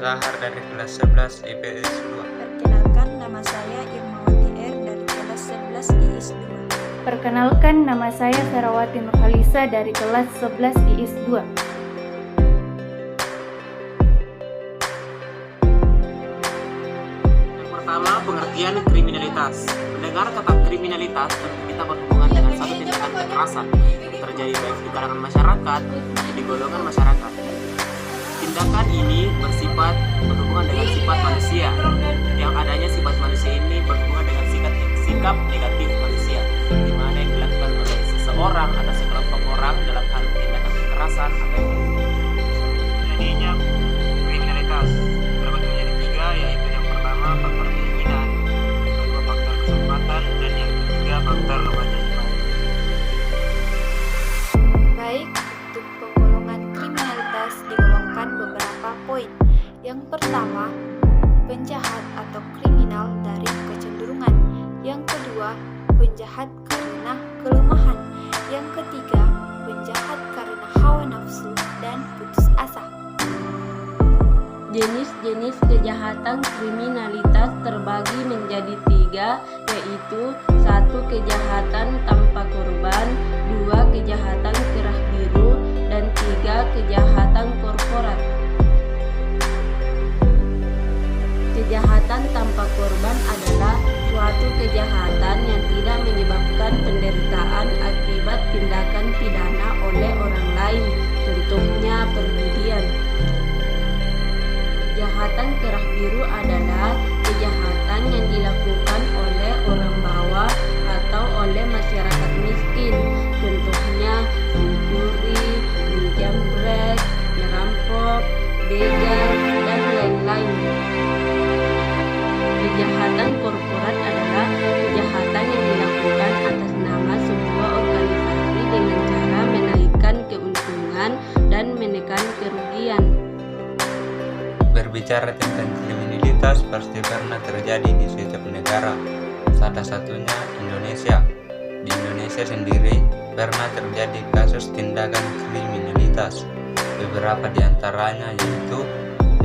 Sahar dari kelas 11 IPS 2. Perkenalkan, nama saya Irmawati R dari kelas 11 IIS 2. Perkenalkan, nama saya Ferawati Nurhalisa dari kelas 11 IIS 2. Yang pertama, pengertian kriminalitas. Mendengar kata kriminalitas, tentu kita berhubungan dengan satu tindakan kekerasan yang terjadi baik di kalangan masyarakat maupun di golongan masyarakat. Tindakan ini berhubungan dengan sifat manusia. Yang adanya sifat manusia ini berhubungan dengan sikap negatif manusia, di mana yang dilakukan oleh seseorang atau sekelompok orang dalam hal tindakan kekerasan atau jadinya kriminalitas terbagi menjadi tiga, yaitu yang pertama faktor keinginan, yang kedua faktor kesempatan, dan yang ketiga faktor kewajiban. Baik, untuk penggolongan kriminalitas digolongkan beberapa poin. Yang pertama, penjahat atau kriminal dari kecenderungan. Yang kedua, penjahat karena kelemahan. Yang ketiga, penjahat karena hawa nafsu dan putus asa. Jenis-jenis kejahatan kriminalitas terbagi menjadi tiga, yaitu 1. Kejahatan tanpa korban, 2. Kejahatan kerah biru, dan 3. Kejahatan korporat. Kejahatan tanpa korban adalah suatu kejahatan yang tidak menyebabkan penderitaan akibat tindakan pidana oleh orang lain, contohnya perjudian. Kejahatan kerah biru adalah kejahatan yang dilakukan oleh orang bawah atau oleh masyarakat miskin, contohnya mencuri, menjamret, merampok, begal, dan lain-lain. Kejahatan korporat adalah kejahatan yang dilakukan atas nama sebuah organisasi dengan cara menaikkan keuntungan dan menekan kerugian. Berbicara tentang kriminalitas pasti pernah terjadi di setiap negara, salah satunya Indonesia. Di Indonesia sendiri pernah terjadi kasus tindakan kriminalitas. Beberapa di antaranya yaitu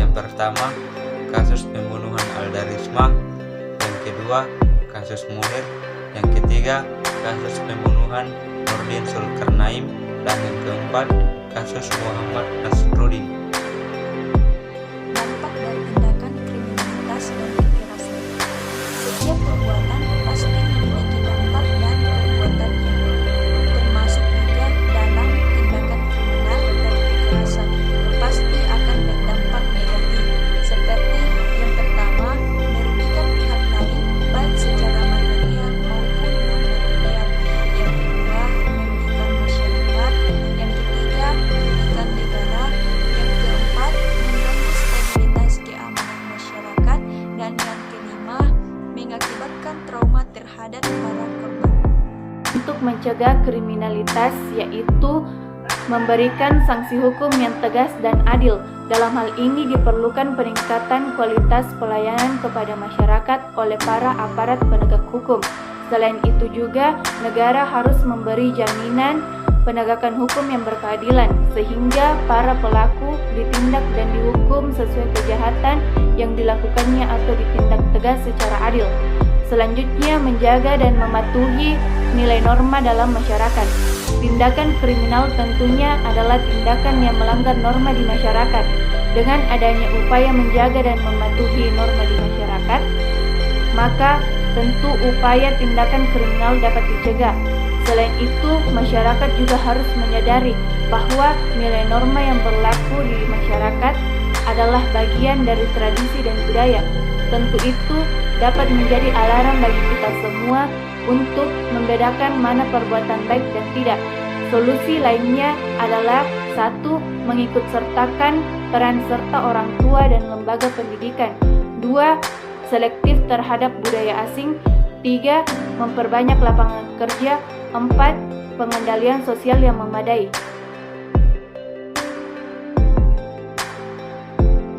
yang pertama, kasus pembunuhan Alda Risma, yang kedua, kasus Munir, yang ketiga, kasus pembunuhan Nurdin Zulkarnain, dan yang keempat, kasus Muhammad Nasruddin. Dampak dari tindakan kriminalitas dan kekerasan. Setiap perbuatan pasti memiliki dampak dan perbuatan yang termasuk juga dalam tindakan kriminal dan kekerasan pasti akan berdampak negatif, seperti yang pertama, merugikan pihak lain baik secara material maupun non-material. Yang kedua, merugikan masyarakat. Yang ketiga, merugikan negara. Yang keempat, mengganggu stabilitas keamanan masyarakat. Dan yang kelima, mengakibatkan trauma terhadap para korban. Untuk mencegah kriminalitas, yaitu memberikan sanksi hukum yang tegas dan adil. Dalam hal ini diperlukan peningkatan kualitas pelayanan kepada masyarakat oleh para aparat penegak hukum. Selain itu juga, negara harus memberi jaminan penegakan hukum yang berkeadilan, sehingga para pelaku ditindak dan dihukum sesuai kejahatan yang dilakukannya atau ditindak tegas secara adil. Selanjutnya, menjaga dan mematuhi nilai norma dalam masyarakat. Tindakan kriminal tentunya adalah tindakan yang melanggar norma di masyarakat. Dengan adanya upaya menjaga dan mematuhi norma di masyarakat, maka tentu upaya tindakan kriminal dapat dicegah. Selain itu, masyarakat juga harus menyadari bahwa nilai norma yang berlaku di masyarakat adalah bagian dari tradisi dan budaya. Tentu itu dapat menjadi alarm bagi kita semua untuk membedakan mana perbuatan baik dan tidak. Solusi lainnya adalah 1. Mengikut sertakan peran serta orang tua dan lembaga pendidikan. 2. Selektif terhadap budaya asing. 3. Memperbanyak lapangan kerja. 4. Pengendalian sosial yang memadai.